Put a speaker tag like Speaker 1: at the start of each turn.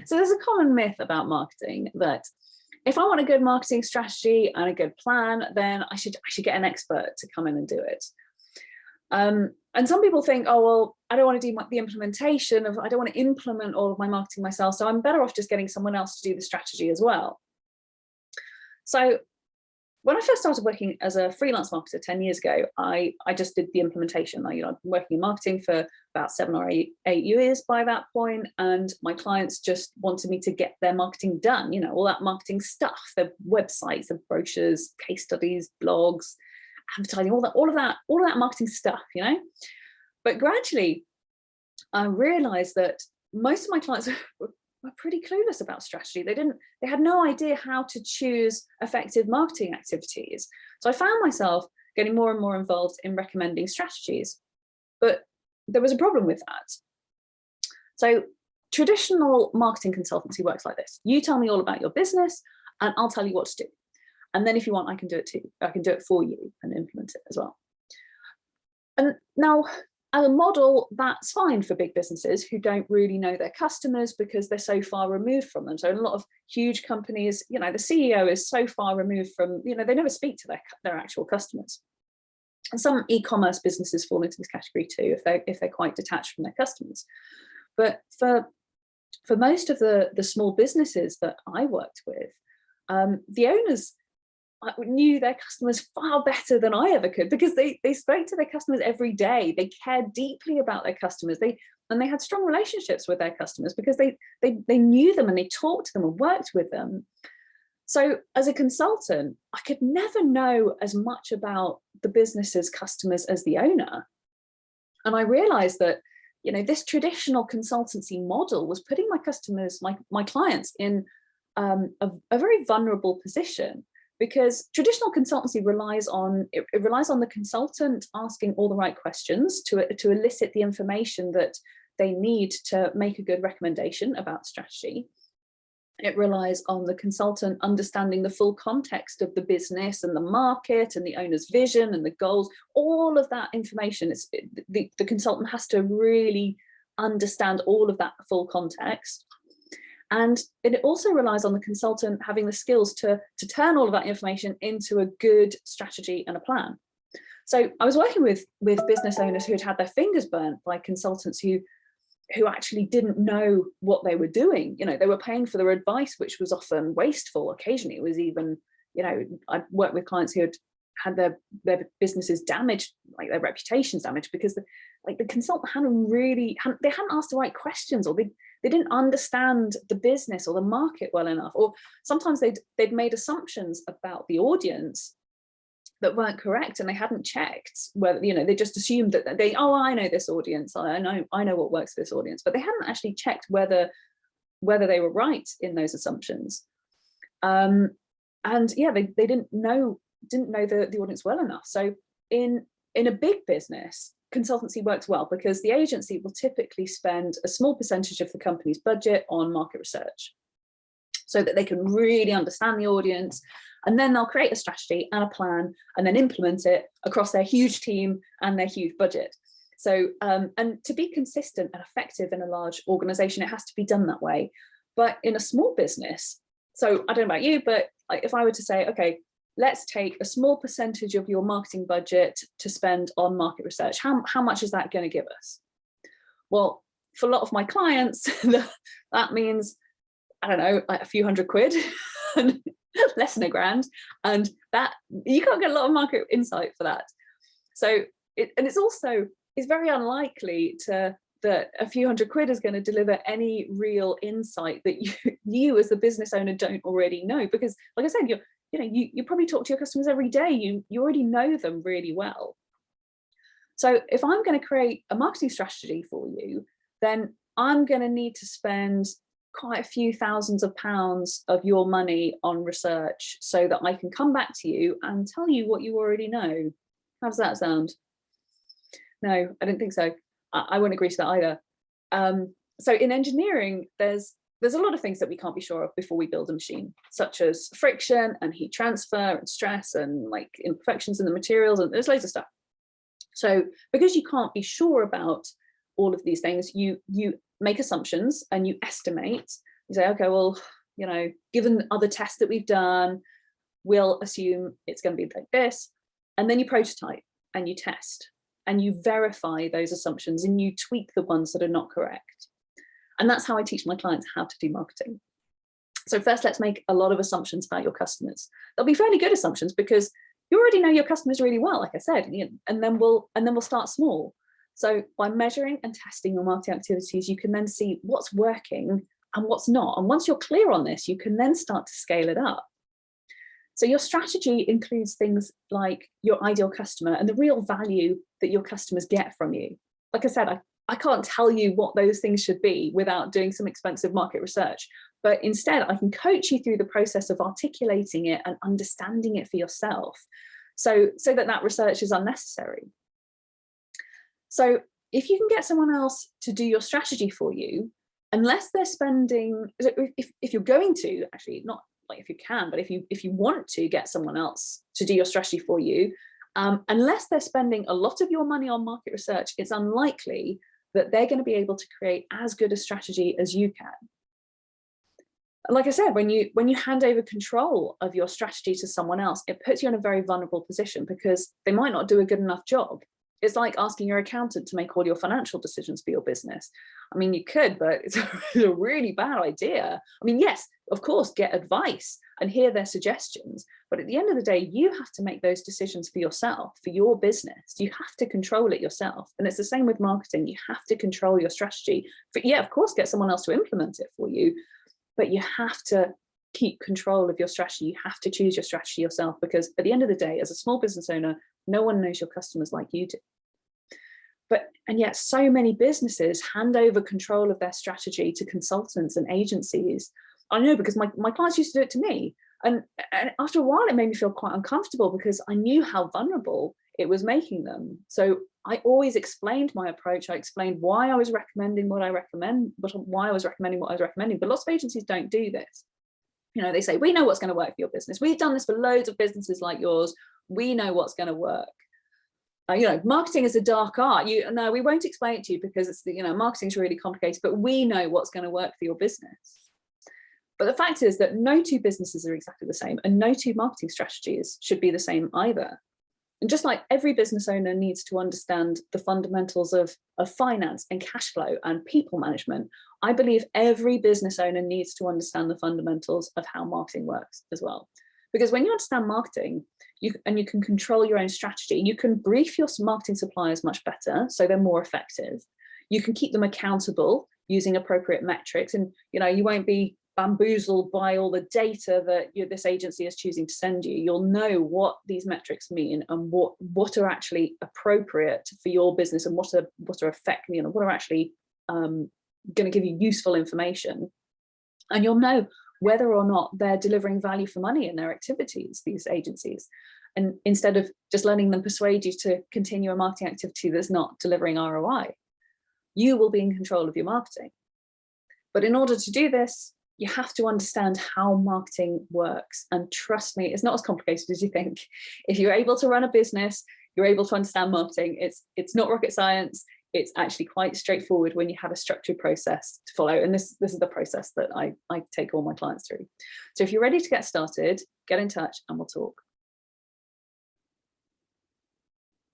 Speaker 1: So there's a common myth about marketing that if I want a good marketing strategy and a good plan, then I should get an expert to come in and do it. And some people think, oh, well, I don't want to do the implementation I don't want to implement all of my marketing myself, so I'm better off just getting someone else to do the strategy as well. So when I first started working as a freelance marketer 10 years ago, I just did the implementation. I've been working in marketing for about 7 or 8 years by that point, and my clients just wanted me to get their marketing done, all that marketing stuff, the websites, the brochures, case studies, blogs, advertising, all of that marketing stuff, But gradually, I realized that most of my clients were pretty clueless about strategy. They had no idea how to choose effective marketing activities. So I found myself getting more and more involved in recommending strategies. But there was a problem with that. So traditional marketing consultancy works like this. You tell me all about your business and I'll tell you what to do. And then if you want, I can do it too. I can do it for you and implement it as well. And now, as a model, that's fine for big businesses who don't really know their customers because they're so far removed from them. So in a lot of huge companies, the CEO is so far removed from, they never speak to their actual customers. And some e-commerce businesses fall into this category too, if they're quite detached from their customers. But for most of the small businesses that I worked with, the owners knew their customers far better than I ever could, because they spoke to their customers every day. They cared deeply about their customers. They had strong relationships with their customers because they knew them and they talked to them and worked with them. So as a consultant, I could never know as much about the business's customers as the owner. And I realized that, this traditional consultancy model was putting my customers, my clients, in a very vulnerable position. Because traditional consultancy relies on the consultant asking all the right questions to elicit the information that they need to make a good recommendation about strategy. It relies on the consultant understanding the full context of the business and the market and the owner's vision and the goals. All of that information, the consultant has to really understand all of that full context. And it also relies on the consultant having the skills to turn all of that information into a good strategy and a plan. So I was working with business owners who had their fingers burnt by consultants who actually didn't know what they were doing. They were paying for their advice, which was often wasteful. Occasionally it was even, I worked with clients who had their businesses damaged, like their reputations damaged, because the consultant hadn't asked the right questions, or they didn't understand the business or the market well enough, or sometimes they'd made assumptions about the audience that weren't correct, and they hadn't checked whether, they just assumed that I know this audience, I know what works for this audience, but they hadn't actually checked whether they were right in those assumptions. And yeah, they didn't know the audience well enough. So in a big business, consultancy works well because the agency will typically spend a small percentage of the company's budget on market research so that they can really understand the audience, and then they'll create a strategy and a plan and then implement it across their huge team and their huge budget. So and to be consistent and effective in a large organization, it has to be done that way. But in a small business, so I don't know about you, but if I were to say, okay, let's take a small percentage of your marketing budget to spend on market research. How much is that going to give us? Well, for a lot of my clients, that means, I don't know, like a few £100 and less than £1,000. And that you can't get a lot of market insight for that. So it's very unlikely that a few £100 is going to deliver any real insight that you as the business owner don't already know. Because like I said, you probably talk to your customers every day. You already know them really well. So if I'm going to create a marketing strategy for you, then I'm going to need to spend quite a few thousands of pounds of your money on research so that I can come back to you and tell you what you already know. How does that sound? No, I don't think so. I wouldn't agree to that either. So in engineering, there's a lot of things that we can't be sure of before we build a machine, such as friction and heat transfer and stress and like imperfections in the materials, and there's loads of stuff. So because you can't be sure about all of these things, you make assumptions and you estimate You say, okay, well, given other tests that we've done, we'll assume it's going to be like this. And then you prototype and you test and you verify those assumptions and you tweak the ones that are not correct. And that's how I teach my clients how to do marketing. So first, let's make a lot of assumptions about your customers. They'll be fairly good assumptions because you already know your customers really well, like I said, and then we'll start small. So by measuring and testing your marketing activities, you can then see what's working and what's not. And once you're clear on this, you can then start to scale it up. So your strategy includes things like your ideal customer and the real value that your customers get from you. Like I said, I can't tell you what those things should be without doing some expensive market research, but instead I can coach you through the process of articulating it and understanding it for yourself, so that research is unnecessary. So if you can get someone else to do your strategy for you, unless they're spending, if you're going to, actually not like if you can, but if you want to get someone else to do your strategy for you, unless they're spending a lot of your money on market research, it's unlikely that they're going to be able to create as good a strategy as you can. Like I said, when you hand over control of your strategy to someone else, it puts you in a very vulnerable position because they might not do a good enough job. It's like asking your accountant to make all your financial decisions for your business. I mean, you could, but it's a really bad idea. I mean, yes, of course, get advice and hear their suggestions. But at the end of the day, you have to make those decisions for yourself, for your business. You have to control it yourself. And it's the same with marketing. You have to control your strategy. Yeah, of course, get someone else to implement it for you. But you have to keep control of your strategy. You have to choose your strategy yourself, because at the end of the day, as a small business owner, no one knows your customers like you do. And yet so many businesses hand over control of their strategy to consultants and agencies. I know, because my clients used to do it to me. And after a while, it made me feel quite uncomfortable because I knew how vulnerable it was making them. So I always explained my approach. I explained why I was recommending what I recommend, why I was recommending what I was recommending. But lots of agencies don't do this. They say, we know what's going to work for your business. We've done this for loads of businesses like yours. We know what's going to work. Marketing is a dark art. No, we won't explain it to you because it's marketing is really complicated, but we know what's going to work for your business. But the fact is that no two businesses are exactly the same, and no two marketing strategies should be the same either. And just like every business owner needs to understand the fundamentals of finance and cash flow and people management, I believe every business owner needs to understand the fundamentals of how marketing works as well. Because when you understand marketing, you can control your own strategy, you can brief your marketing suppliers much better so they're more effective. You can keep them accountable using appropriate metrics, and you won't be bamboozled by all the data that this agency is choosing to send you. You'll know what these metrics mean and what are actually appropriate for your business, and what are effective, what are actually going to give you useful information. And you'll know whether or not they're delivering value for money in their activities, these agencies. And instead of just letting them persuade you to continue a marketing activity that's not delivering ROI, you will be in control of your marketing. But in order to do this, you have to understand how marketing works. And trust me, it's not as complicated as you think. If you're able to run a business, you're able to understand marketing. It's not rocket science. It's actually quite straightforward when you have a structured process to follow. And this is the process that I take all my clients through. So if you're ready to get started, get in touch and we'll talk.